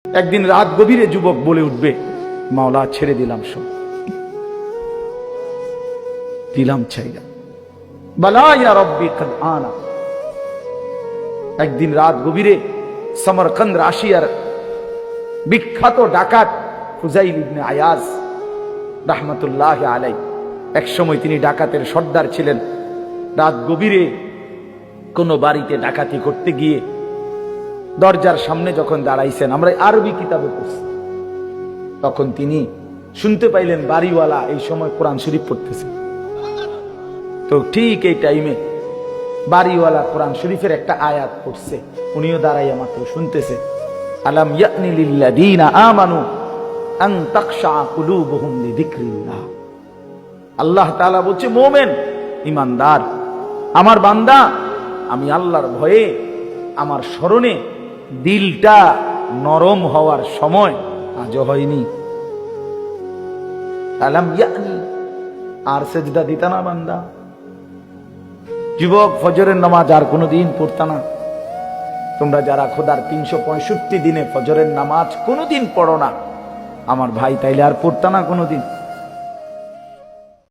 একদিন রাত গভীরে যুবক বলে উঠবে, মাওলা ছেড়ে দিলাম সব, দিলাম ছাইরা, বালা ইয়া রব্বি কদ আনা। একদিন রাত গভীরে সমরকন্দ রাশিয়ার বিখ্যাত ডাকাত ফুজাইল ইবনে আয়াজ রাহমাতুল্লাহ আলাই, এক সময় তিনি ডাকাতের সর্দার ছিলেন। রাত গভীরে কোন বাড়িতে ডাকাতি করতে গিয়ে দরজার সামনে যখন দাঁড়াইছেন, আমরা আরবি কিতাবে পড়ছি, তখন তিনি শুনতে পাইলেন বাড়িওয়ালা এই সময় কোরআন শরীফ পড়তেছে। তো ঠিক এই টাইমে বাড়িওয়ালা কোরআন শরীফের একটা আয়াত পড়ছে, উনিও দাঁড়াইয়া মাত্র শুনতেছে, আলাম ইয়ানি লিল্লাযীনা আমানু আন তাখশা কুলুবুহুম লিযিকরিল্লাহ। আল্লাহ তাআলা বলছে, মুমিন ঈমানদার আমার বান্দা, আমি আল্লাহর ভয়ে আমার স্মরণে দিলটা নরম হওয়ার সময় আজও হয়নি। আলাম ইয়ানি, আর সেজদা দিতা না বান্দা? যুবক, ফজরের নামাজ আর কোনোদিন পড়তা না? তোমরা যারা খোদার 365 দিনে ফজরের নামাজ কোনোদিন পড়ো না, আমার ভাই, তাইলে আর পড়তা না কোনোদিন?